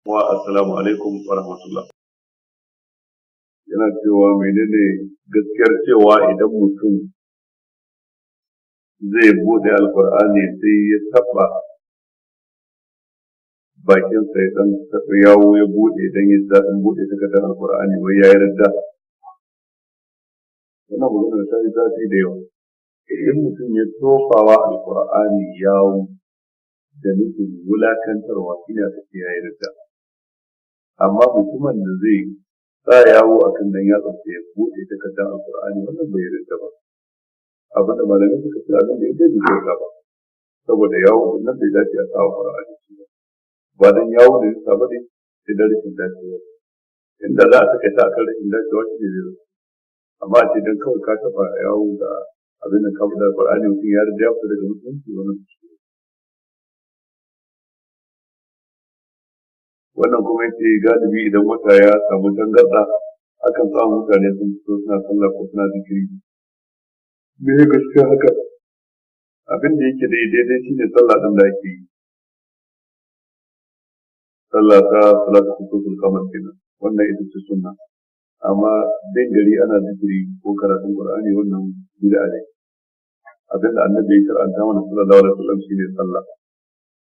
wa assalamu alaikum wa rahmatullah. Yana cewa menene gaskiyar cewa idan mutum zai bude alkur'ani sai ya taba bakin sa ya dan tafi yawo ya bude dan ya dadin bude takardar alkur'ani wai ya yarda. Wannan magana ta yi zafi da yawa. Idan mutum ya tofawa alkur'ani yawo da nufin wulakantarwa ina take ya yarda. Amma mutumin da zai sa yawo a kan dan ya tsaye ya buɗe takardar alƙur'ani wannan bai yarda ba. Abin da malamai suka ce abin da ya dace bai yarda ba, saboda yawo nan bai dace a sa alƙur'ani ba dan yawo da ya saba ne sai da rashin dacewa. Inda za a saka ta akan rashin dacewa shi ne zai. Amma a ce dan kawai ka taɓa yawo da abin da ka buɗe alƙur'ani mutum ya yarda ya fita daga mutunci wannan. Wannan kuma yace galibi idan wata ya samu tangarda akan samu mutane sun fito suna sallah ko suna zikiri. Me ya gaskiya haka? Abin da yake daidai shine sallah din da ake yi. Sallah ta salatu kusul kamar kenan. Wannan ita ce sunna. Amma dai gari ana zikiri ko karatun Qur'ani wannan bid'a ne. Abin da Annabi ya karanta mana sallallahu alaihi wasallam shine sallah.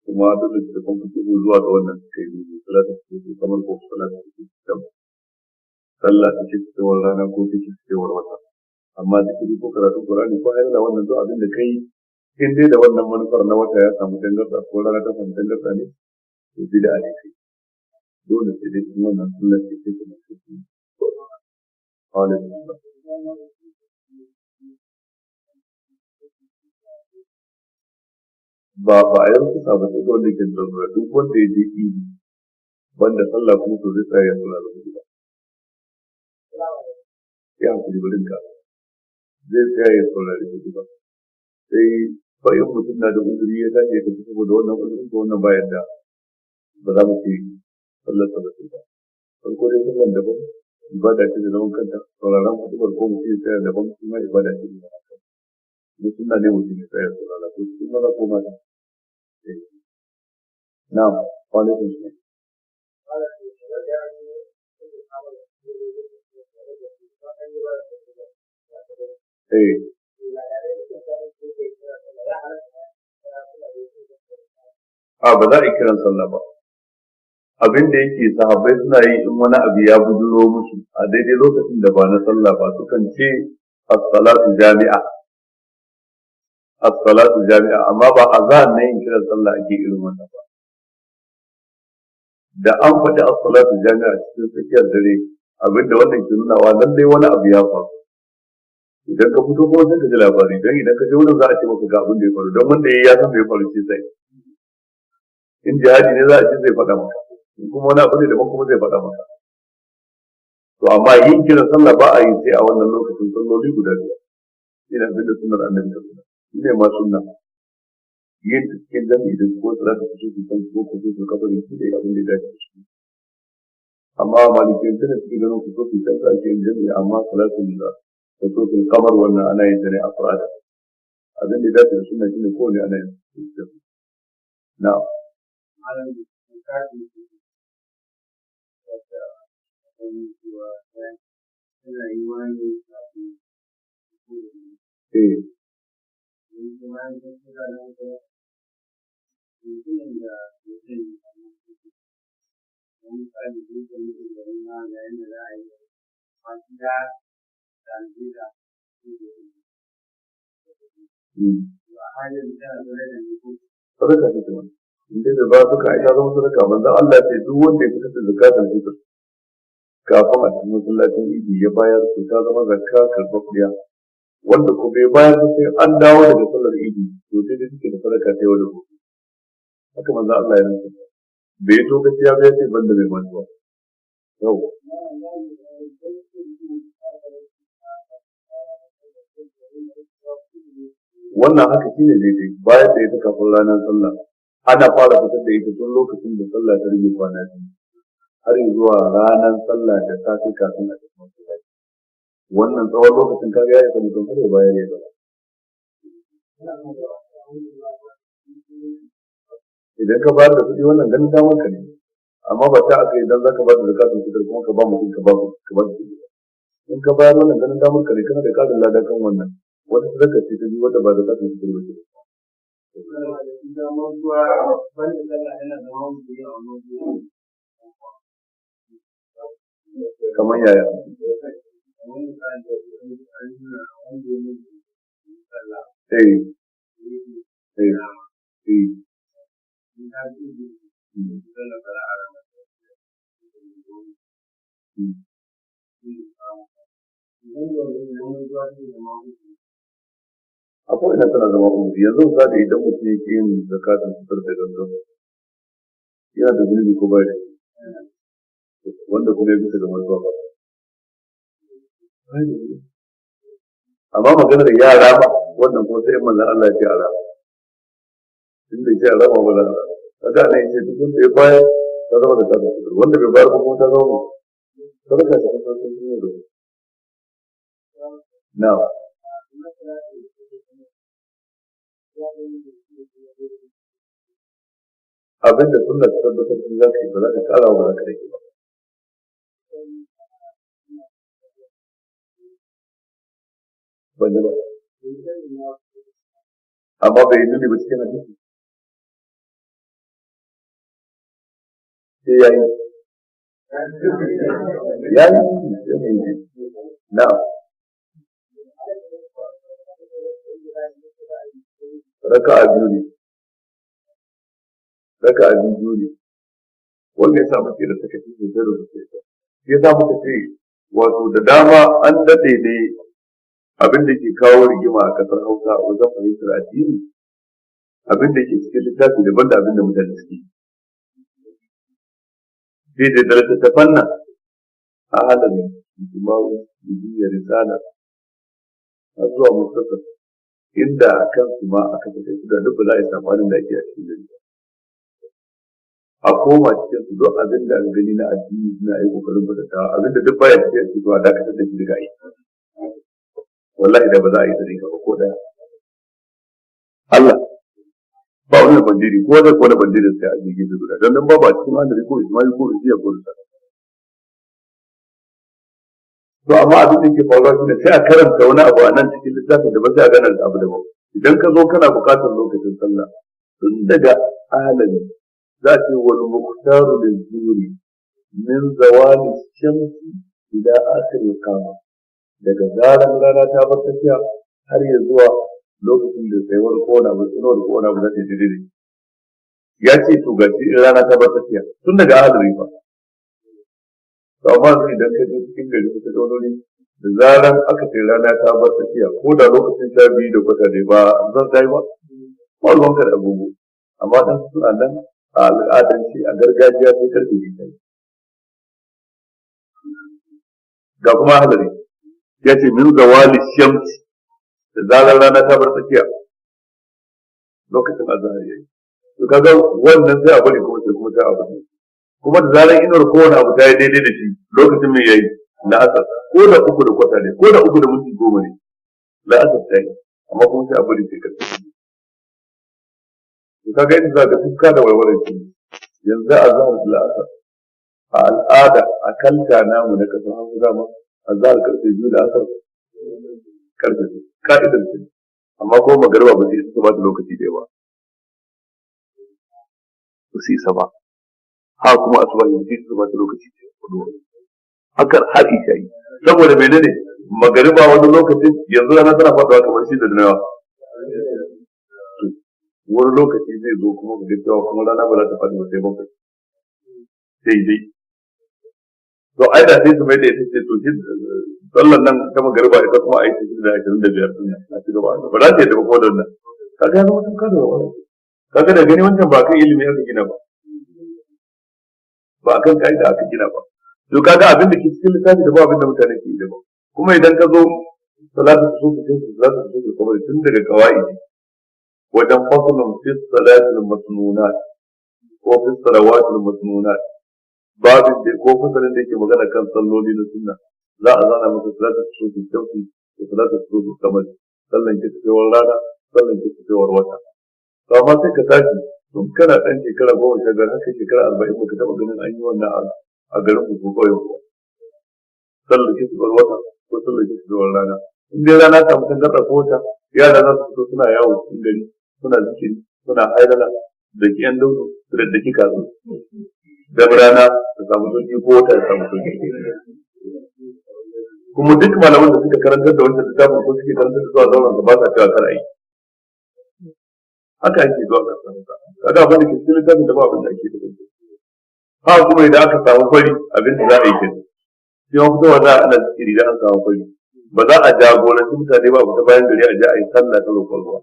Kuma duk da kuma kudu zuwa ga wannan kai ne salatu kudu kamar ko salatu kudu sallah ta cikin rana ko ta cikin wata amma da kudi ko karatu Qur'ani ko ayyana wannan duk abin da kai in dai da wannan manufar na wata ya samu dangarda ko rana ta samu dangarda ne to bid'a ne kai dole sai dai wannan sunna ce ce ta musulmi. Ba a yi rukusa ba sai wanda ke zarura duk wanda ya je idi banda sallah kuma to zai tsaya ya saurari hudu ba ya hankali barin ka zai tsaya ya saurari hudu ba sai bayan mutum na da uzuri ya tashi ya tafi saboda wannan uzurin ko wannan bayan da ba za mu ce sallar sa ba sai ba farko dai sallar daban ibada ce da zaman kanta sauraron hudubar ko mutum ya tsaya daban kuma ibada ce da zaman kanta mutum na ne mutum ya tsaya saurara to cikin maza ko mata. Na'am, alaikum salam. Ba za a yi kiran sallah ba. Abin da yake sahabbai suna yi in wani abu ya buduro musu a daidai lokacin da ba na sallah ba sukan ce as-salatu jami'a. As-salatu jami'a amma ba azan ne yin kiran sallah ake irin wannan ba. Da an faɗi as-salatu jami'a cikin tsakiyar dare abinda wannan ke nunawa lallai wani abu ya faru. Idan ka fito kuma sai ka ji labari don idan ka je wurin za a ce maka ga abin da ya faru don wanda ya san da ya faru shi sai. In jihadi ne za a ce zai faɗa maka in kuma wani abu ne daban kuma zai faɗa maka. To amma yin kiran sallah ba a yi sai a wannan lokacin salloli guda biyar. Ina bin da sunnar annabi sallallahu alaihi wasallam. Shine ma sunna yin cikin jami'i da ko salatu kusufi kan ko kusufi kabari shi da abin da ya dace shi amma malikin tana cikin ganin kusufi kan sa ake yin jami'i amma salatu da kusufi kamar wannan ana yin ta ne a fara abin da ya dace da sunna shine ko ne ana yin na sadaka ce wannan inda da ba suka aika zama sadaka manzon Allah ya ce duk wanda ya fitar da zakatul fitr kafin a cikin masallacin idi ya bayar to ta zama zakka karɓaɓɓiya wanda ko bai bayar da sai an dawo daga sallar idi to sai dai suke da sadaka ta yau da gobe haka manzon Allah ya rantsa bai to gaskiya bai ce banda mai mantuwa yau wannan haka shine daidai bayan da ita kafin ranar sallah ana fara fitar da ita tun lokacin da sallah ta rage kwana biyu har zuwa ranar sallah da safe kafin a tafi masallaci wannan tsawon lokacin kaga ya isa mutum kada ya bayar ya gaba idan ka bayar da kuɗi wannan ganin damar ka ne amma ba ta aka idan zaka ba da zakatun fitar kuma ka ba mutum ka ba su in ka bayar wannan ganin damar ka ne kana da karin lada kan wannan wata sadaka ce ta biyu wata ba zakatun fitar ba ce kamar yaya akwai ina tana zama umuri yanzu misali idan mutum yake yin zakatun fitar da gangan yana da zunubi ko bai da wanda kuma ya bisa ga mantuwa ba amma maganar yara ba wannan kuma sai manzon Allah ya ce a rama in bai ce a rama ba za a kaga ne ce duk wanda ya bayar ta zama da zakatun fitar wanda bai bayar ba kuma ta zama sadaka ta kasar sun yi da na abinda sunna ta tabbatar da za ka yi ba za ka kara wa za ka rage ba wanda ba amma bai nuni ba cikin hadisi sai yayi na raka'a biyu ne wanda ya sa muke da sakaci sosai da sosai shi ya sa muka ce wato da dama an daɗe ne abin da ke kawo rigima a ƙasar Hausa wajen fahimtar addini abin da ke cikin littafi daban da abin da mutane suke sai da littattafan nan a halin jimawu da risala a zuwa mustafa inda kansu ma aka tafi su da duk za a yi safanin da ake a cikin gari a koma cikin su don abin da aka gani na addini suna yi kokarin fadatawa abin da duk baya cikin su zuwa dakatar da shi daga yi wallahi da ba za a yi tsari ba ko daya Allah ba wani bandiri ko da ko da bandirin sai a jige su guda don nan ba cikin hadari ko Ismail ko Isiya ko Rusa to amma abin da ke faruwa shi ne sai a karanta wani abu a nan cikin littafin da ba sai a gana da abu da ba idan ka zo kana buƙatar lokacin sallah tun daga alami za ce wal muqtaru lil zuri min zawali shamsi ila akhir al-qamar daga zaran rana ta bar tafiya har ya zuwa lokacin da tsayuwar kona ba tsinuwar kona ba za ta yi daidai ya ce to ga shi rana ta bar tafiya tun daga alami fa to amma sai idan ka je cikin gari ka ga wani da zaran aka ce rana ta bar tafiya ko da lokacin sha biyu da kwata ne ba zan sai ba ba ruwanka da agogo amma dan suna nan a al'adance a gargajiya sai karfe ne kai ga kuma hadari ya ce min zawali shamsi da zaran rana ta bar tafiya lokacin azhar yayi to kaga wannan sai a bari kuma sai kuma ta abu kuma da zaran inuwar kowane abu ta yi daidai da shi lokacin mai yayi la'asar ko da uku da kwata ne ko da uku da minti 10 ne la'asar ta yi amma kuma sai a bari sai karfe to kaga yadda za ka fuska da walwalar shi yanzu a zahar la'asar a al'ada a kanta namu na kasar hausa dama a zahar karfe 2 da asar karfe ka'idar ce amma kuma magarba ba su isa ba da lokaci ɗaya ba su isa ba ha kuma asuba yanzu su ba ta lokaci ɗaya hakan har isha yi saboda menene magariba wani lokacin yanzu rana tana faɗuwa kamar shi da nawa wani lokaci zai zo kuma ga cewa kuma rana ba za ta faɗi ba sai bakwai daidai to ai da sai su mai da ita ce to shi sallan nan ta magariba ita kuma a yi ta da 25 din a ci gaba ba za ta yi da ba ko da nan kaga ya zama tun kada wani kaga da gani wancan ba kan ilimi aka gina ba kan ka'ida aka gina ba to kaga abin da ke cikin littafi da ba abin da mutane ke yi da ba kuma idan ka zo salatu su kuma tun daga qawaidi wajen fasalin fi salatul masnunat ko fi salawatul masnunat babin da ko fasalin da yake magana kan salloli na sunna za a zana maka salatul sufi tausi da salatul sufi kamar sallan kitafewar rana sallan kitafewar wata to amma sai ka tashi tun kana ɗan shekara 15 haka shekara 40 baka taɓa ganin an yi wannan a garin ku ko kawai ku sallar ki tsibar wata ko sallar ki tsibar rana in dai rana ta mutan garɗa ko wata yara za su fito suna yawo cikin gari suna zikiri suna haidala da ki yan daudu da ki kazu dan rana ta samu sauki ko wata ta samu sauki kuma duk malaman da suka karantar da wancan littafin ko suke karantar da zuwa zauren ba sa cewa kar a yi haka ake zuwa ƙasar kaga abin da ke cikin littafin da ba abin da ake da shi ha kuma idan aka samu fari abin da za a yi kenan sai wani fitowa za a ana zikiri da an samu fari ba za a jagoranci mutane ba ta bayan gari a je a yi sallah ta roƙon ruwa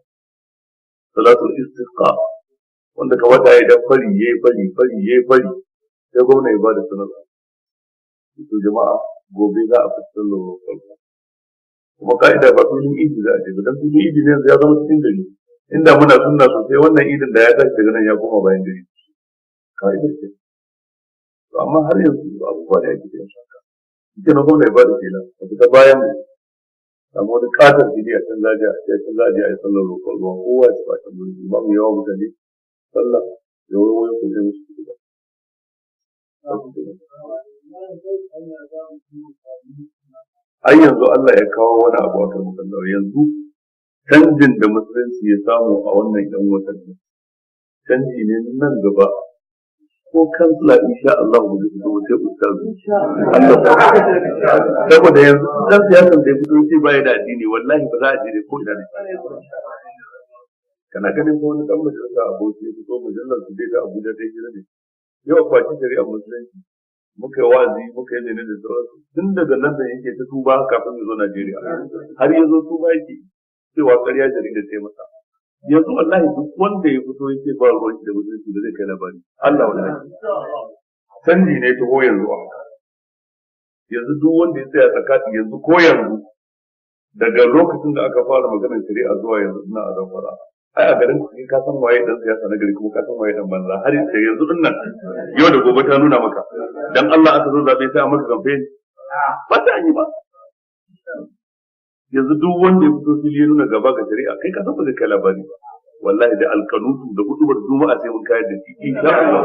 salatul istisqa wanda kamata ya idan fari yayi fari sai gwamna ya ba da sanarwa to jama'a gobe za a fita sallar roƙon ruwa kuma ka'ida ba filin idi za a je ba dan filin idi ne ya zama cikin gari inda muna sunna sosai wannan idin da ya tashi daga nan ya koma bayan gari ka'idar ce to amma har yanzu abubuwa da yake da shaka ita na gwamna ya ba da kenan a fita bayan samu wani katon fili a can zaje a yi sallar roƙon ruwa kowa ya taɓa can gurin ba mu yawa mutane sallah da wani ku zai musu gida ai yanzu Allah ya kawo wani abu a kan musallar yanzu canjin da musulunci ya samu a wannan yan watanni canji ne nan gaba ko kansila insha Allah mu zai fito sai ustazu saboda yanzu dan siyasan da ya fito sai bai da addini wallahi ba za a je ko ina ne kana ganin ko wani dan majalisa aboki ya fito mujallar su dai ta Abuja dai gida ne yau kwaci shari'a musulunci muka yi wazi muka yi ne da sauransu tun daga nan da yake ta tuba kafin ya zo Najeriya har ya zo tuba yake cewa ƙarya jarida sai masa yanzu wallahi duk wanda ya fito yake ba ruwan da musulunci da zai kai labari Allah wallahi canji ne ta ko yanzu yanzu duk wanda ya tsaya tsakani yanzu ko yanzu daga lokacin da aka fara maganar shari'a zuwa yanzu ina a zamfara ai a garin ku ka san waye dan siyasa na gari kuma ka san waye dan banza har yanzu din nan yau da gobe ta nuna maka dan Allah aka zo zabe sai a maka campaign ba ta yi ba yanzu duk wanda ya fito fili ya nuna gaba ga shari'a kai ka san ba zai kai labari ba wallahi da alkanutu da hudubar juma'a sai mun kayar da shi insha Allah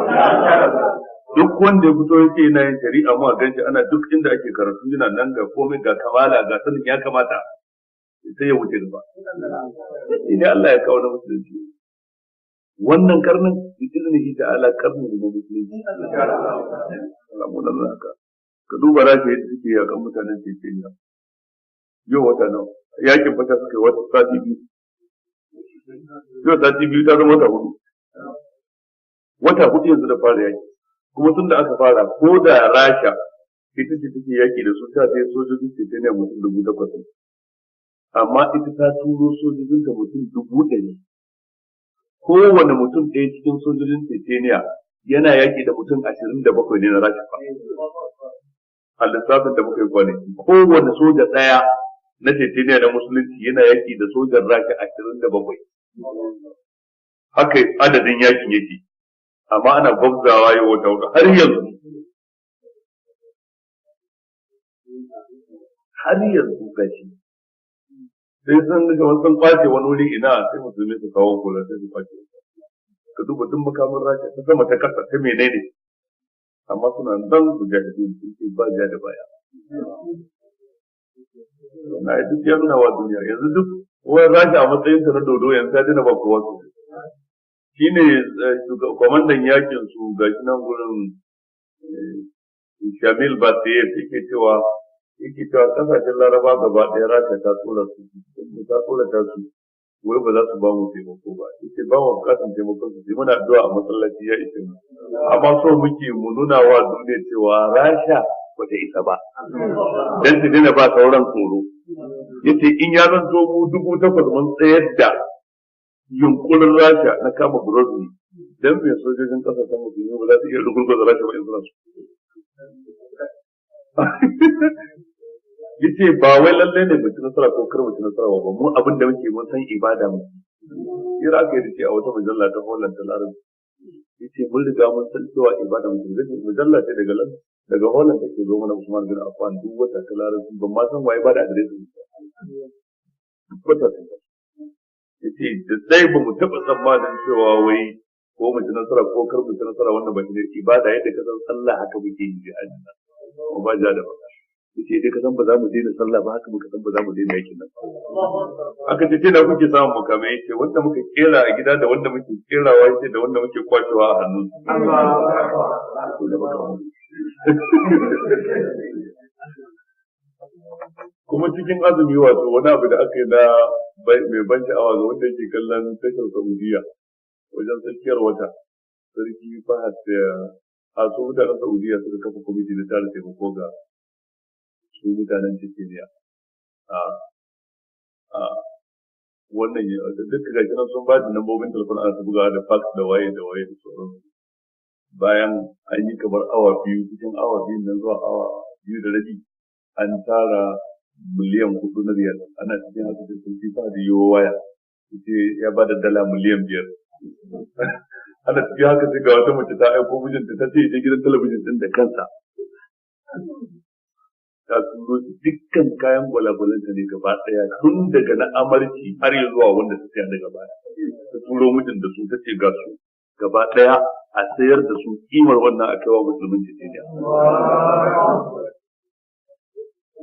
duk wanda ya fito yake yana yin shari'a mu a ganshi ana duk inda ake karatu yana nan ga komai ga kamala ga sanin ya kamata sai ya wuce gaba ne Allah ya kawo na musulunci wannan karnin bi iznihi ta'ala karnin da musulunci Allah ka duba rashi yadda suke yakan mutanen Chechnya yau wata nawa yakin fata suka yi wata sati biyu yau sati biyu ta zama wata hudu yanzu da fara yaki kuma tun da aka fara ko da rasha ita ce take yaki da su ta sai sojojin Chechnya mutum 8,000 amma ita ta turo sojojin ta mutum 100,000 kowane mutum ɗaya cikin sojojin Chechnya yana yaki da mutum 27 ne na rasha a lissafin da muka yi kwanaki kowane soja ɗaya na Chechnya na musulunci yana yaki da sojan rasha 27 haka adadin yakin yake amma ana gwabzawa yau wata wata har yanzu gashi sai sun ga sun kwace wani wuri ina sai musulmi su kawo kula sai su kwace ka duba duk makamin rasha ta sama ta kasa ta menene amma suna nan su jahilin sun ce ba ja da baya na yi duk ya nuna wa duniya yanzu duk wani rasha a matsayinta na dodo yanzu ta dina ba kowa su shi ne kwamandan yakin su ga shi nan gurin Shamil Basayev yake cewa kasashen Laraba gaba ɗaya rasha ta tsora ta su wai ba za su ba mu taimako ba yace ba mu bukatan taimakon su sai muna addu'a a masallaci ya ishe mu amma so muke mu nuna wa duniya cewa rasha ba ta isa ba dan su dina ba sauran tsoro yace in ya zanto mu 8,000 mun tsayar da yunkurin rasha na kama Grozny dan bai sojojin kasashen musulmi ba za su iya rugurguza rasha ba in suna su yace ba wai lalle ne mutum nasara ko kar mutum nasara ba mu abin da muke mun san ibada mu kira aka yi dace a wata mujalla ta Holland ta Larabci yace mun riga mun san cewa ibada mu mujalla ce daga Holland take zo mana Usman bin Affan duk wata ta Larabci ban ma san waye ba da adiresin wata yace da sai ba mu taba tsammanin cewa wai ko mu ci nasara ko kar mu ci nasara wannan ba shi ne ibada yadda ka san sallah haka muke yi jihadi na ko ba ja da baka yace dai ka san ba za mu daina sallah ba haka muka san ba za mu daina yakin nan aka ce da kuke samun mukamai yace wanda muka kera a gida da wanda muke kerawa yace da wanda muke kwacewa a hannun kuma cikin azumi wato wani abu da aka yi na mai ban sha'awa ga wanda yake kallon tashar Saudiya wajen tsakiyar wata sarki Fahad a su mutanen Saudiya suka kafa kwamiti na tara taimako ga su mutanen Chechnya wannan duk ga shi sun ba da lambobin telefon ana su buga da fax da waye da sauran bayan an yi kamar awa biyu cikin awa biyu nan zuwa awa biyu da rabi an tara miliyan 4 na riyal ana cikin haka da sun fi da yiwo waya ya ba da dala miliyan 5 ana cikin haka sai ga wata mace ta aiko mijinta ta ce ita gidan talabijin din da kansa ta turo dukkan kayan gwalagwalanta ne gaba daya tun daga na amarci har ya zuwa wanda ta siya daga baya ta turo mijin da su ta ce ga su gaba daya a sayar da su kimar wannan a kaiwa musulmin Chechnya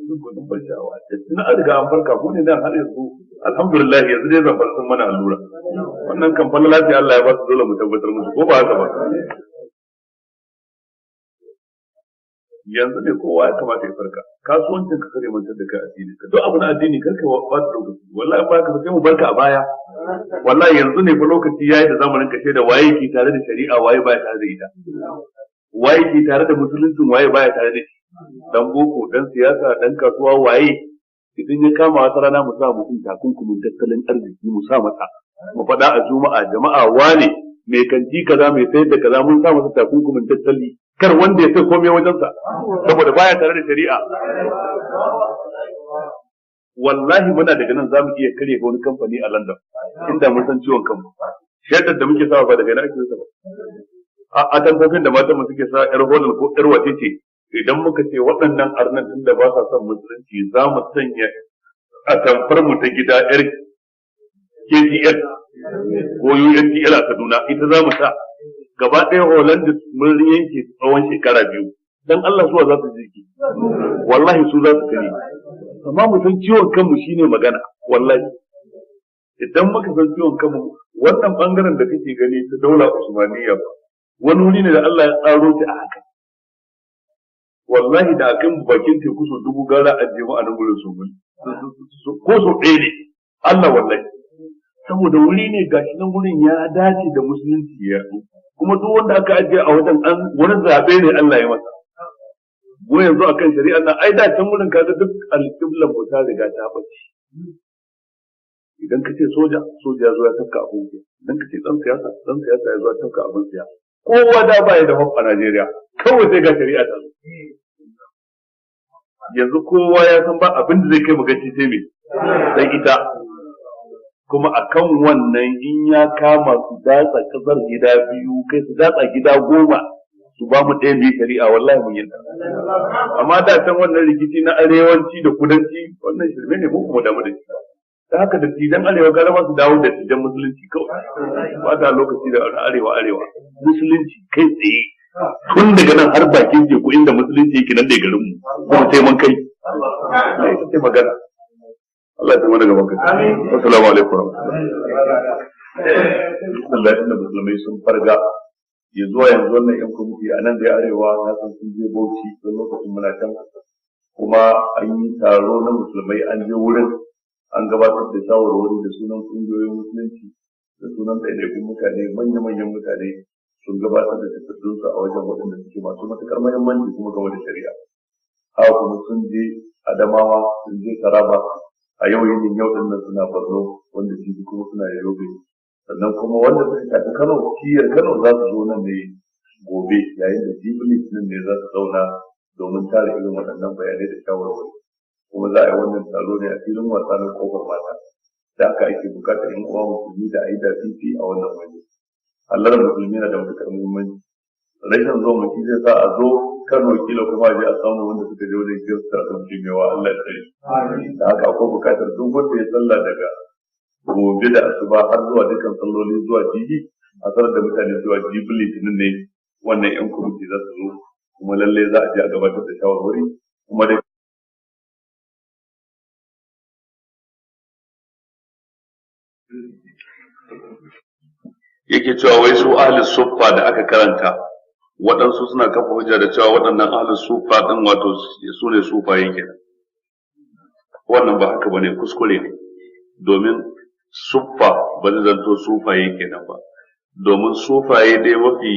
gudun bashawa tun an riga an farka ko ne dan har yanzu alhamdulillah yanzu dai zan bar sun mana allura wannan kan falla lafiya Allah ya ba su dole mu tabbatar musu ko ba haka ba yanzu ne kowa ya kamata ya farka kasuwancin ka kare mantar da kai addini ka duk abin addini kar ka ba da lokaci wallahi ba ka sai mu barka a baya wallahi yanzu ne fa lokaci yayi da zamanin ka da waye ke tare da shari'a waye baya tare da ita waye ke tare da musulunci waye baya tare da shi dan boko dan siyasa dan kasuwa waye idan ya kama wata rana mu sa mutum takunkumin tattalin arziki mu sa masa mu faɗa a juma'a jama'a wane mai kanti kaza mai sayar da kaza mun sa masa takunkumin tattali kar wanda ya sai komai wajensa saboda baya tare da shari'a wallahi muna daga nan zamu iya kare wani kamfani a London inda mun san ciwon kanmu shaidar da muke sawa ba daga nan ake sa ba a tamfofin da matan mu suke sa yar holal ko yar wace ce idan muka ce waɗannan arnan din da ba sa son musulunci za mu sanya a tamfar mu ta gida yar KTL ko UNTL a Kaduna ita za mu sa gaba ɗaya Holland mun yanke tsawon shekara 2 dan Allah suwa za su jiki wallahi su za su kare amma mu san ciwon kanmu shine magana wallahi idan muka san ciwon kanmu wannan bangaren da kake gani ta daula Usmaniyya wani wuri ne da Allah ya tsaro shi a haka wallahi da akan bakin teku so 1000 gara a jemu a nan gurin su mun ko so ɗaya ne Allah wallahi saboda wuri ne gashi nan gurin ya dace da musulunci ya kuma duk wanda aka ajiye a wajen wani zabe ne Allah ya masa mu yanzu akan shari'a nan ai da can gurin kaga duk alƙiblan mu ta riga ta bace idan kace soja ya zo ya tafka abun siya idan kace dan siyasa ya zo ya tafka abun siya kowa da baya da hukuma a Najeriya kawai sai ga shari'a ta zo yanzu kowa ya san ba abin da zai kai mu gaci sai me sai ita kuma akan wannan in ya kama su datsa kasar gida 2 kai su datsa gida 10 su ba mu ɗaya mai shari'a wallahi mun yadda amma da can wannan rikici na arewanci da kudanci wannan shirme ne mu kuma damu da shi ta haka da tijan arewa gara ba su dawo da tijan musulunci kawai ba da lokaci da arewa musulunci kai tsaye tun daga nan har bakin teku inda musulunci yake nan da garin mu kuma sai mun kai sai magana Allah ya mana gaban kai assalamu alaikum Allah ya musulmai sun farga ya zuwa yanzu wannan yan kwamiti a nan da arewa na san sun je Bauchi don lokacin muna can kuma an yi taro na musulmai an je wurin an gabatar da shawarwari da sunan kungiyoyin musulunci da sunan ɗaiɗaikun mutane manya-manyan mutane sun gabatar da takardunsu a wajen waɗanda suke masu matuƙar muhimmanci kuma game da shari'a haka kuma sun je Adamawa sun je Taraba a yau yin yau din nan suna Borno wanda shi kuma suna Yobe sannan kuma wanda suka tafi Kano kiyar Kano za su zo nan ne gobe yayin da Jibilis nan ne za su zauna domin tare irin waɗannan bayanai da shawarwari kuma za a yi wannan taro ne a filin wasa na kofar mata da aka ake bukatar yin uwa musulmi da a yi da fifi a wannan waje Allah musulmi na da matuƙar muhimmanci rashin zo mutum zai sa a zo Kano kila kuma je a samu wanda suka je wajen kirista don jimewa Allah ya tsare da haka akwai bukatar duk wanda ya sallah daga gobe da asuba har zuwa dukkan salloli zuwa jibi a sanar da mutane cewa jibi litinin ne wannan yan kwamiti za su zo kuma lallai za a je a gabatar da shawarwari kuma dai yake cewa wai su ahli suffa da aka karanta waɗansu suna kafa hujja da cewa waɗannan ahli suffa ɗin wato su ne sufaye kenan. Wannan ba haka bane, kuskure ne, domin suffa ba zai zanto sufaye kenan ba, domin sufaye dai mafi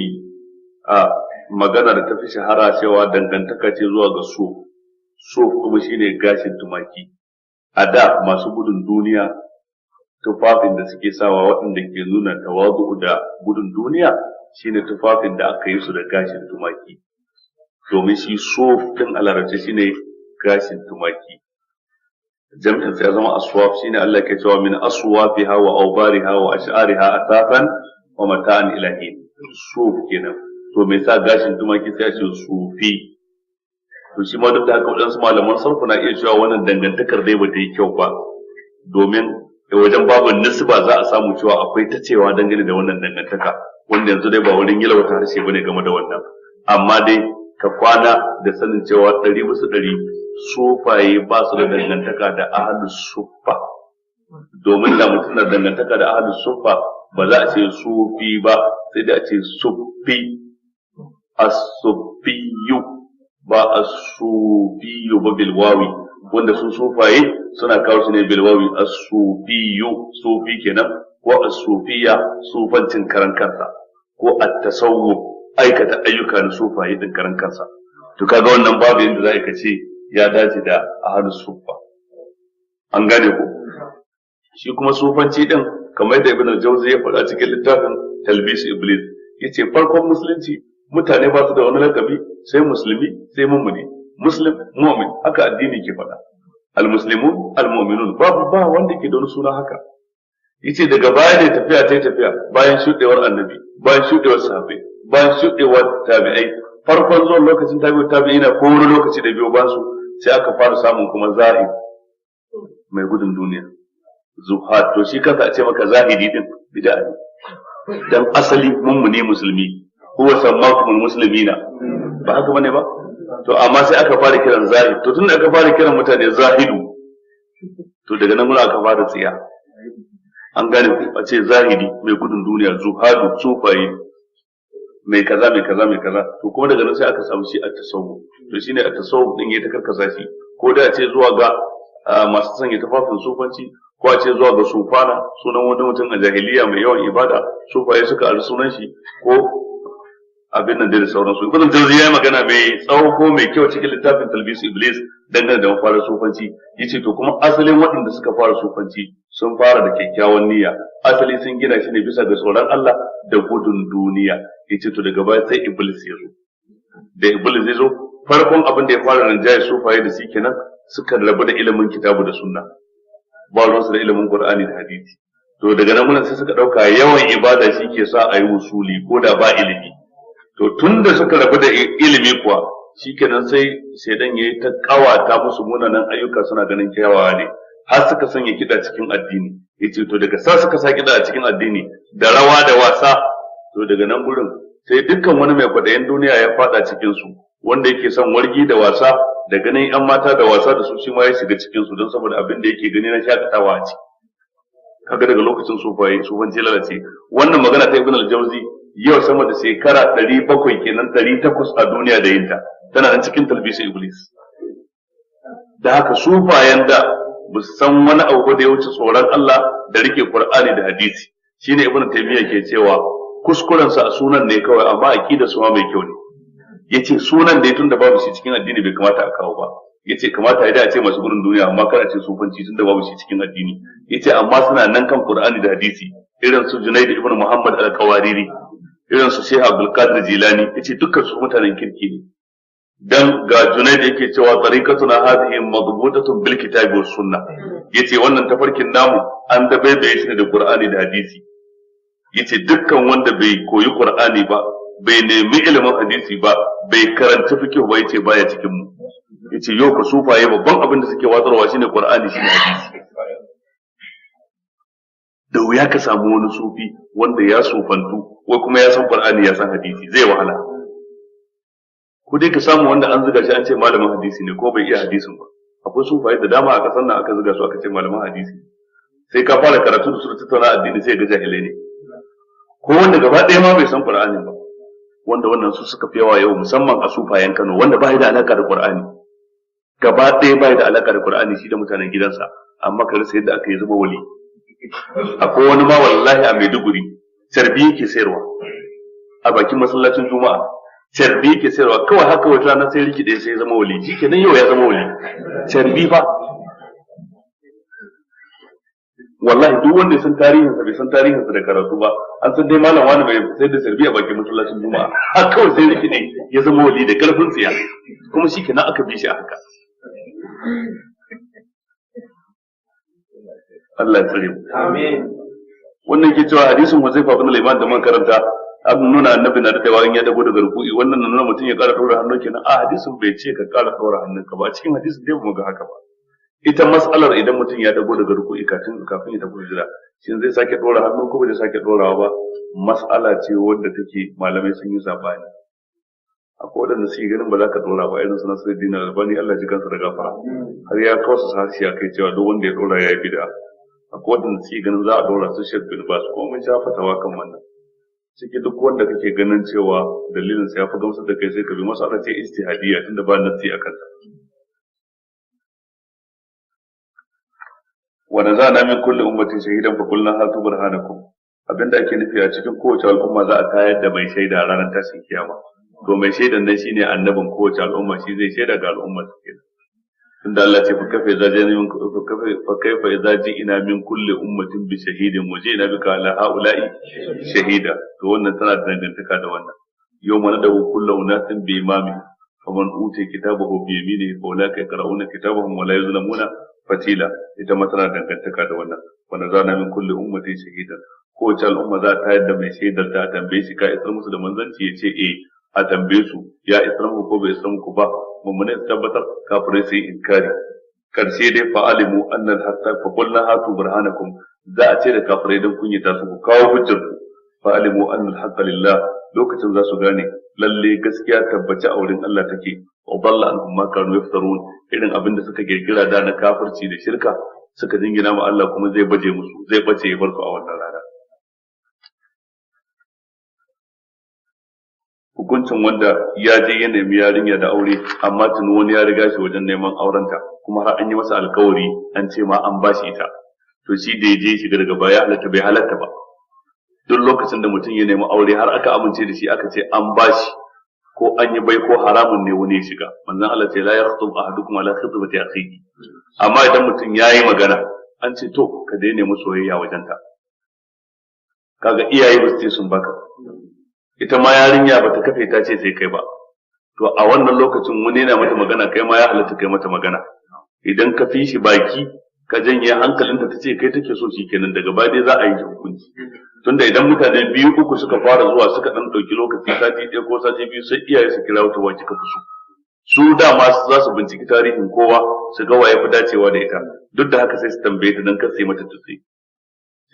a magana da tafi shahara cewa dangantaka ce zuwa ga suf kuma shine gashin tumaki. A da masu gudun duniya tufafin da suke sawa waɗanda ke nuna tawazu da gudun duniya shine tufafin da aka yi su da gashin tumaki, domin shi suf din a larabci shine gashin tumaki. Jam'in sai ya zama aswaf, shine Allah ke cewa min aswafiha wa awbariha wa ash'ariha atafan wa mata'an ila hin. Suf kenan. To me yasa gashin tumaki sai ya ce sufi? To shi ma duk da haka waɗansu malaman sarfu na iya cewa wannan dangantakar dai ba ta yi kyau ba, domin wajen babu nisba za a samu cewa akwai ta cewa dangane da wannan dangantaka, wanda yanzu dai ba wurin yalwata harshe bane game da wannan. Amma dai ka kwana da sanin cewa 100% sufaye ba su da dangantaka da ahlus suffa, domin da mutum na dangantaka da ahlus suffa ba za a ce sufi ba, sai da a ce suffi, as-suffiyu ba as-sufiyu ba bil wawi, wanda su sufaye suna kawo shi ne bil wawi, as-sufiyu sufi kenan, ko as-sufiya sufancin karan kansa, ko at-tasawwuf aikata ayyuka na sufaye din karan kansa. To kaga wannan babu yanda za ka ce ya dace da ahlus suffa. An gane ko? Shi kuma sufanci din kamar da Ibn al-Jawzi ya faɗa cikin littafin Talbis Iblis, yace farkon musulunci mutane ba su da wani lakabi sai musulmi sai mummuni, muslim mu'min, haka addini ke faɗa. Al-muslimun al-mu'minun, babu ba wanda ke da wani suna haka. Yace daga baya ne tafiya ta tafiya, bayan shudewar annabi, bayan shudewar sahabbai, bayan shudewar tabi'ai, farkon zuwan lokacin tabi'ina ko wani lokaci da biyo ba su, sai aka fara samun kuma zahid mai gudun duniya, zuhad. To shi kanka a ce maka zahidi din bid'a ne, dan asali mummuni musulmi, huwa sammakumul muslimina, ba haka bane ba? To amma sai aka fara kiran zahid. To tunda aka fara kiran mutane zahidu, to daga nan muna aka fara tsiya. An gane ku, a ce zahidi mai gudun duniya, zuhadu sufaye, mai kaza mai kaza mai kaza. To kuma daga nan sai aka samu shi at-tasawuf. To shine at-tasawuf din ya ta karkasa shi, ko da a ce zuwa ga masu sanya tafafin sufanci, ko a ce zuwa ga sufana, sunan wani mutum a jahiliya mai yawan ibada, sufaye suka ari sunan shi, ko abin nan da sauransu. Ibn Jawzi ya yi magana mai tsawo ko mai kyau cikin littafin Talbis Iblis dangane da mafarar sufanci. Yace to kuma asalin waɗanda suka fara sufanci sun fara da kyakkyawan niyya, asali sun gina shi ne bisa ga tsoron Allah da gudun duniya. Yace to daga baya sai Iblis ya zo. Da Iblis ya zo, farkon abin da ya fara rinjaye sufaye da shi kenan, suka rabu da ilimin kitabu da sunna, ba ruwansu da ilimin Qur'ani da hadisi. To daga nan mun sai suka ɗauka yawan ibada shi ke sa a yi wusuli ko da ba ilimi. To tun da suka rabu da ilimi kuwa shikenan sai shaidan ya ta kawata musu munanan ayyuka, suna ganin kyawawa ne, har suka sanya kiɗa cikin addini. Yace to daga sa suka sa kiɗa a cikin addini da rawa da wasa, to daga nan gurin sai dukkan wani mai kwaɗayin duniya ya fada cikin su, wanda yake son wargi da wasa da ganin yan mata da wasa da su, shi ma ya shiga cikin su don saboda abin da yake gani na shakatawa a ciki. Kaga daga lokacin sufanci lalace. Wannan magana ta Ibn al-Jawzi yau sama da shekara 700 kenan 800 a duniya da yinta, tana nan cikin Talbis Iblis. Da haka sufayen da ba su san wani abu da ya wuce tsoron Allah da rike Qur'ani da hadisi. Shine Ibn Taymiyyah ke cewa kuskuren sa a sunan ne kawai, amma aqida su ma mai kyau ne. Yace sunan da tunda babu shi cikin addini bai kamata a kawo ba. Yace kamata ya ce masu gurin duniya, amma kar a ce sufanci tunda babu shi cikin addini. Yace amma suna nan kan Qur'ani da hadisi, irin su Junayd ibn Muhammad al-Qawariri, irin su Sheikh Abdul Qadir Jilani. Yace dukkan su mutanen kirki ne. Dan ga Junayd yake cewa tariqatuna hadhihi madbutatun bil kitabi was sunnah. Yace wannan tafarkin namu an dabaibaye shi da Qur'ani da hadisi. Yace dukkan wanda bai koyi Qur'ani ba, bai nemi ilimin hadisi ba, bai karanta fiqh ba, yace baya cikin mu. Yace yau ka sufaye babban abin da suke watsarwa shine Qur'ani shine hadisi. da wuya ka samu wani sufi wanda ya sufantu ko kuma ya san Qur'ani ya san hadisi, zai wahala. Ko dai ka samu wanda an zuga shi an ce malamin hadisi ne ko bai iya hadisin ba. Akwai sufaye da dama a kasar nan aka zuga su aka ce malamin hadisi, sai ka fara karatu da su tattauna addini sai ga jahilai ne, ko wanda gaba ɗaya ma bai san Qur'ani ba, wanda wannan su suka fi yawa yau musamman a sufayen Kano, wanda ba da alaka da Qur'ani, gaba ɗaya ba da alaka da Qur'ani shi da mutanen gidansa, amma ka rasa yadda aka yi zama wali. Akwai wani ma wallahi a Maiduguri carbi yake sayarwa a bakin masallacin Juma'a, carbi yake sayarwa kawai haka wata rana sai rikide sai ya zama wali, shi kenan yau ya zama wali. Carbi fa wallahi duk wanda ya san tarihinsa bai san tarihinsa da karatu ba, an san dai malam wani bai sai da carbi a bakin masallacin Juma'a, har kawai sai rikide ya zama wali da karfin tsiya, kuma shi kenan aka bi shi a haka. Allah ya tsare mu. Amin. Wannan ke cewa hadisin Huzaifa bin Al-Iman da man karanta an nuna annabi na da in ya dago daga ruku'i, wannan na nuna mutum ya kara daura hannu kenan. A hadisin bai ce ka kara daura hannunka ba, a cikin hadisin dai bamu ga haka ba. Ita mas'alar idan mutum ya dago daga ruku'i kafin ya tafi hijira, shin zai sake daura hannu ko bai sake daurawa ba? Mas'ala ce wanda take malamai sun yi sabani. Akwai wadanda suke ganin ba za ka dora ba, irin su Nasiruddin Albani Allah ji kansa da gafara, har ya kawo su sashi ya kai cewa duk wanda ya dora ya yi bid'a. Akwai wadanda suke ganin za a dora su Sheikh bin Bas, ko mun sha fatawa kan wannan. Ciki duk wanda kake ganin cewa dalilin sa ya fi gamsar da kai sai ka bi masa, ana ce ijtihadiyya tunda ba nasi a kanta. Wa nazana min kulli ummatin shahidan fa qulna hatu burhanakum. Abinda ake nufi a cikin kowace al'umma za a tayar da mai shaida a ranar tashin kiyama. To mai shaidan nan shine annabin kowace al'umma, shi zai shaida ga al'ummar su kenan. Tunda Allah ce fa kaifa idza ji'ina min kulli ummatin bi shahidin wa ji'na bika ala haula'i shahida. To wannan tana da dangantaka da wannan. Yawma nadawu kullu unasin bi imami faman utiya kitabahu bi yaminihi fa ulaka yaqra'una kitabahum wa la yuzlamuna fatila. Ita ma tana dangantaka da wannan. Wa nazana min kulli ummatin shahidan. Kowace al'umma za ta yadda mai shaidar ta tambaye shi ka isar musu da manzanci, ya ce a tambaye su ya isar muku ko bai isar muku ba, mummune su tabbatar, kafirai su yi inkari. Karshe dai fa'alimu annal hatta fa qulna hatu burhanakum, za a ce da kafirai dan kunyata su ku kawo hujjar ku. Fa'alimu annal haqqa lillah, lokacin za su gane lalle gaskiya tabbaci a wurin Allah take. Wa dalla anhum ma kanu yaftarun, irin abin da suka girgira da na kafirci da shirka suka jingina ma Allah kuma zai baje musu, zai bace ya barku a wannan rana. Hukuncin wanda ya je ya nemi yarinya da aure amma tuni wani ya riga shi wajen neman aurenta, kuma har an yi masa alkawari an ce ma an bashi ita, to shi da ya je shiga daga baya halatta bai halatta ba. Duk lokacin da mutum ya nemi aure har aka amince da shi aka ce an bashi, ko an yi bai ko haramun ne wani ya shiga. Manzon Allah ce la yakhthub ahadukum ala khitbati akhihi. Amma idan mutum yayi magana an ce to ka dai nemi soyayya wajenta, kaga iyaye ba su ce sun baka, ita ma yarinya bata kafe ta ce sai kai ba, to a wannan lokacin wani yana mata magana, kai ma ya halatta kai mata magana. Idan ka fi shi baki ka janye hankalinta ta ce kai take so, shi kenan daga baya dai za a yi hukunci. Tunda idan mutane biyu uku suka fara zuwa suka dan dauki lokaci sati ɗaya ko sati biyu, sai iyaye su kira wata wace ka fi so. Su dama za su binciki tarihin kowa su ga waye fi dacewa da ita, duk da haka sai su tambaye ta dan kar sai mata tutsi.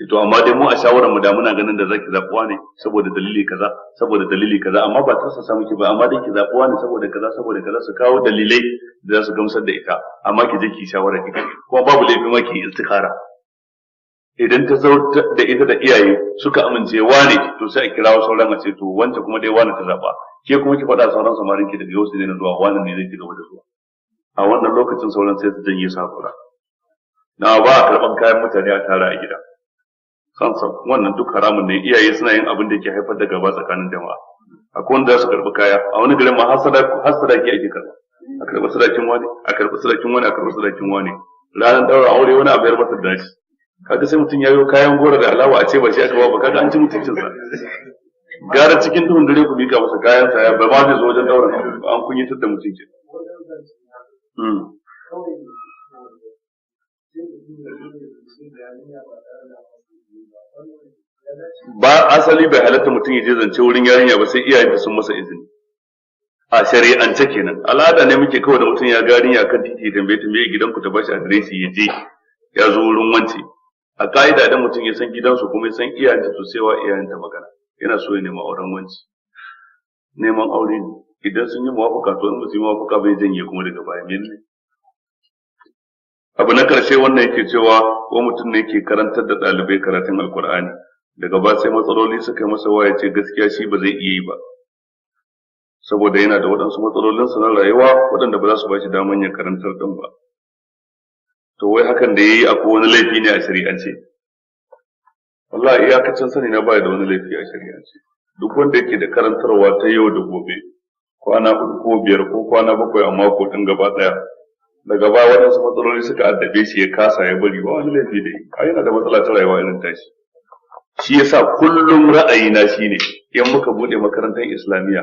To amma dai mu a shawarar mu da muna ganin da zaki zabuwa ne saboda dalili kaza, saboda dalili kaza, amma ba ta samu ki ba, amma dai ki zabuwa ne saboda kaza saboda kaza, su kawo dalilai da za su gamsar da ita, amma ki je ki shawara ki, kuma babu laifi ma ki istikara. Idan ta zo da ita da iyaye suka amince wane, to sai a kirawo sauran a ce to wance kuma dai wane ta zaba, ke kuma ki faɗa sauran samarin ki daga yau sai ne zuwa wane ne zai ci gaba da zuwa. A wannan lokacin sauran sai su janye sakura. Na ba a karɓan kayan mutane a tara a gida. Sansan wannan duk haramun ne, iyaye suna yin abin da ke haifar da gaba tsakanin jama'a. Akwai wanda za su karɓi kaya a wani garin ma har sadaki ake karɓa, a karɓi sadakin wani, a karɓi sadakin wani, a karɓi sadakin wani. Ranar ɗaura aure wani abu ya masa da shi, kaga sai mutum ya yi kayan goro da alawa a ce ba shi aka ba, kaga an ci mutuncinsa. Gara cikin duhun dare ku mika masa kayan sa, ba ma zai zo wajen ɗaura an kunyatar da mutunci. Ba asali bai halatta mutum ya je zance wurin yarinya ba sai iyayenta sun masa izini. A shari'ance kenan, al'ada ne muke kawai da mutum ya ga yarinya kan titi tambaye gidanku ta bashi adireshi ya je, ya zo wurin wance, a ka'ida idan mutum ya san gidansu kuma ya san iyayenta to sai wa iyayenta magana yana so ya nema auren wanci neman aure ne idan sun yi muwafaka to in ba su yi muwafaka bai janye kuma daga baya ne. Abu na karshe wannan yake cewa ko mutum ne yake karantar da ɗalibai karatun alkur'ani daga ba sai matsaloli suka yi masa waya ce gaskiya shi ba zai iya yi ba saboda yana da waɗansu matsalolinsa na rayuwa waɗanda ba za su ba shi daman ya karantar ɗin ba. To wai hakan da ya yi akwai wani laifi ne a shari'ance? Wallahi iyakacin sani na baya da wani laifi a shari'ance. Duk wanda yake da karantarwa ta yau da gobe kwana 4 ko 5 ko kwana 7 a mako ɗin gaba ɗaya daga baya waɗansu matsaloli suka addabe shi ya kasa ya bari ba wani laifi da yi yana da matsala ta rayuwa irin tashi. Shi yasa kullum ra'ayina shine in muka bude makarantar islamiyya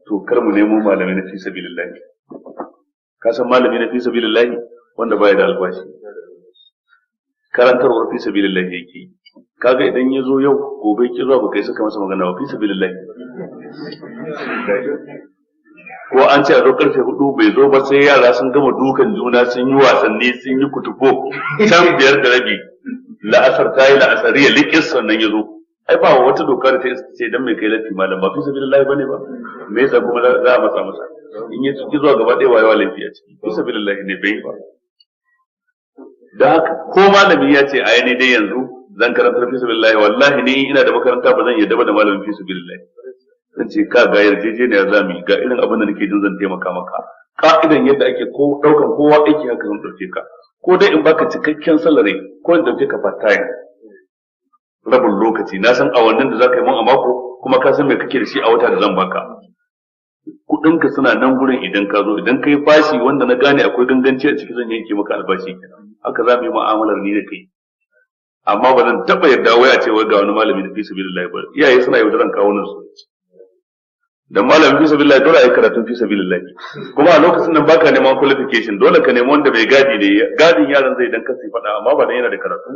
to kar mu nemo malami na fi sabilillahi. Ka san malami na fi sabilillahi wanda baya da albashi karantarwar fi sabilillahi yake kaga idan ya zo yau gobe ki zuwa kai suka masa magana wa fi sabilillahi ko an ce a zo karfe 4 bai zo ba sai yara sun gama dukan juna sun yi wasanni sun yi kutubo can 5:30 la'asar ta yi la'asariya likis sannan ya zo ai ba wata doka da ta ce dan mai kai latti malam ba fi sabilillahi bane ba me yasa kuma za a masa in yi ciki zuwa gaba ɗaya wayewa laifi a ciki fi sabilillahi ne bai ba da haka ko malami ya ce ai ne dai yanzu zan karanta fi sabilillahi wallahi ni ina da makaranta ba zan yadda ba da malamin fi sabilillahi zan ce ka ga yarjejeniya za mu yi ga irin abin da nake jin zan taimaka maka ka'idan yadda ake ko daukan kowa aiki haka zan dauke ka ko dai in baka cikakken salary ko in dauke ka part time rabin lokaci na san awannin da zaka yi mun a mako kuma ka san me kake da shi a wata da zan baka kudinka suna nan gurin idan ka zo idan kai fashi wanda na gane akwai ganganci a ciki zan yanke maka albashi kenan haka za mu yi mu'amalar ni da kai amma ba zan taba yarda wai a ce wai ga wani malami da fi sabilillahi ba iyaye suna yaudaran kawunan su dan malamin fi sabilillahi dole ai karatun fi sabilillahi kuma a lokacin nan baka neman qualification dole ka nemi wanda bai gadi ne gadin yaron zai dan kasi fada amma ba dan yana da karatu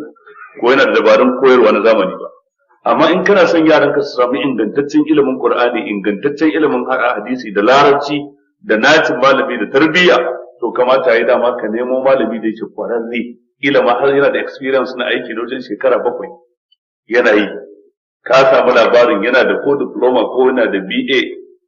ko yana da dabarun koyarwa na zamani ba amma in kana son yaran ka su samu ingantaccen ilimin Qur'ani ingantaccen ilimin hadisi da larabci da nacin malami da tarbiyya to kamata yayi dama ka nemo malami da yake kwararre ilima har yana da experience na aiki na wajen shekara 7 yana yi ka samu labarin yana da ko diploma ko yana da BA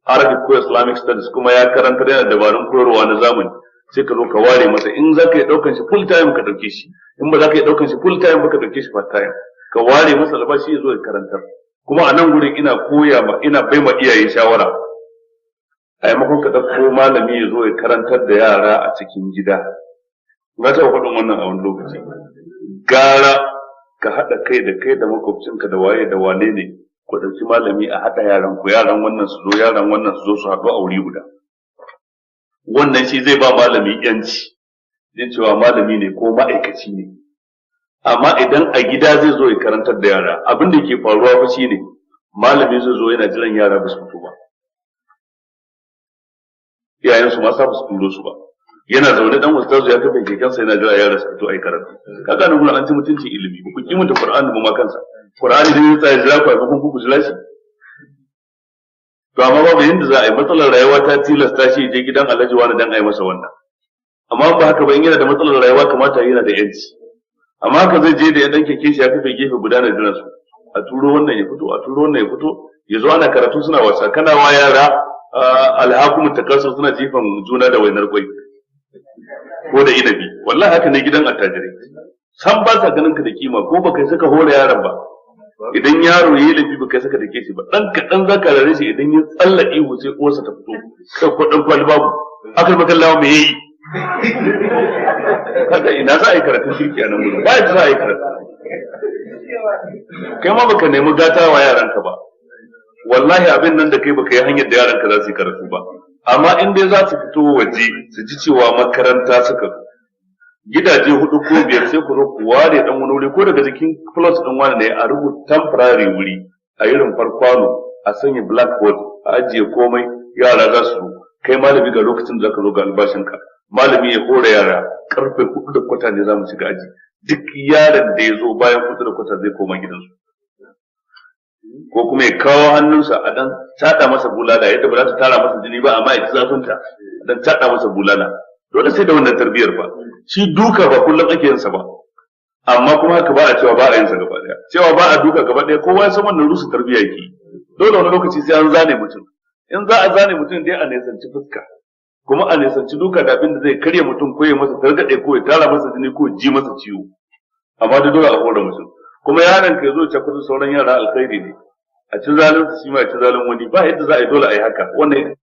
Arabic ko Islamic Studies kuma ya karanta yana da dabarun koyarwa na zamani sai ka zo ka ware masa in zaka yi daukan shi full time ka dauke shi in ba zaka yi daukan shi full time ba ka dauke shi part time ka ware masa albashi ya zo ya karantar kuma a nan gurin ina bai ma iyaye shawara a yamakon ka ɗauko malami ya zo ya karantar da yara a cikin gida na taɓa faɗin wannan a wani lokaci gara ka haɗa kai da makwabcinka da waye da wane ne ku ɗauki malami a haɗa yaran ku yaran wannan su zo su haɗu a wuri guda wannan shi zai ba malami yanci zai cewa malami ne ko ma'aikaci ne amma idan a gida zai zo ya karantar da yara abin da ke faruwa fa shine malami zai zo yana jiran yara ba su fito ba iyayen su ma sa ba su turo su ba yana zaune dan ustazu ya kafa kekensa yana jira yara su fito ai karatu kaga nan gurin an ci mutuncin ilimi ba ku kimanta Qur'ani ba ma kansa Qur'ani da ya tsaya jira ku a bakon ku jira shi to amma babu yanda za a yi matsalar rayuwa ta tilasta shi je gidan Alhaji wani dan ai masa wannan amma ba haka ba in yana da matsalar rayuwa kamata yana da yanci amma haka zai je da ya dan keke shi ya kafa gefe guda na jiran su a turo wannan ya fito ya zo ana karatu suna wasa kana wa yara alhakumu takasur suna jifan juna da wainar kwai ko da inabi wallahi haka ne gidan attajirai san ba sa ganin ka da kima ko baka saka hore yaron ba idan yaro yayi lafi baka saka dake shi ba dan kadan zaka rare shi idan ya tsalla ihu sai uwarsa ta fito kai ko dan kwal babu akal bakallawa me yayi kaga ina za a yi karatun shirki a nan gudu ba ya za a yi karatu kai ma baka nemi gata wa yaranka ba wallahi abin nan da kai baka yi hanyar da yaranka za su yi karatu ba amma in dai za su fito waje su ji cewa makaranta suka zo gidaje 4 ko 5 sai ku zo ku ware dan wani wuri ko daga cikin plus din wani ne a rubuta temporary wuri a irin farkwano a sanya blackboard a ajiye komai yara za su kai malami ga lokacin da zaka zo ga albashinka malami ya hore yara karfe 4:15 ne za mu shiga aji duk yaron da ya zo bayan 4:15 zai koma gidansu ko kuma ya kawo hannunsa a dan tada masa bulala yadda ba za ta tara masa jini ba amma ya ci zafinta dan tada masa bulala dole sai da wannan tarbiyar ba shi duka ba kullum ake yin sa ba amma kuma haka ba a cewa ba a yin sa gaba daya, cewa ba a duka gaba daya kowa ya san wannan rusu tarbiyya yake. Dole wani lokaci sai an zane mutum, in za a zane mutum dai a nisanci fuska, kuma a nisanci duka da abin da zai karya mutum ko ya masa targaɗe ko ya tara masa jini ko ji masa ciwo, amma da dole a hore mutum. Kuma yaron ka zo cakudu sauran yara alkhairi ne, a ci zalunsa shi ma ya ci zalun wani, ba yadda za a yi, dole a yi haka. Wannan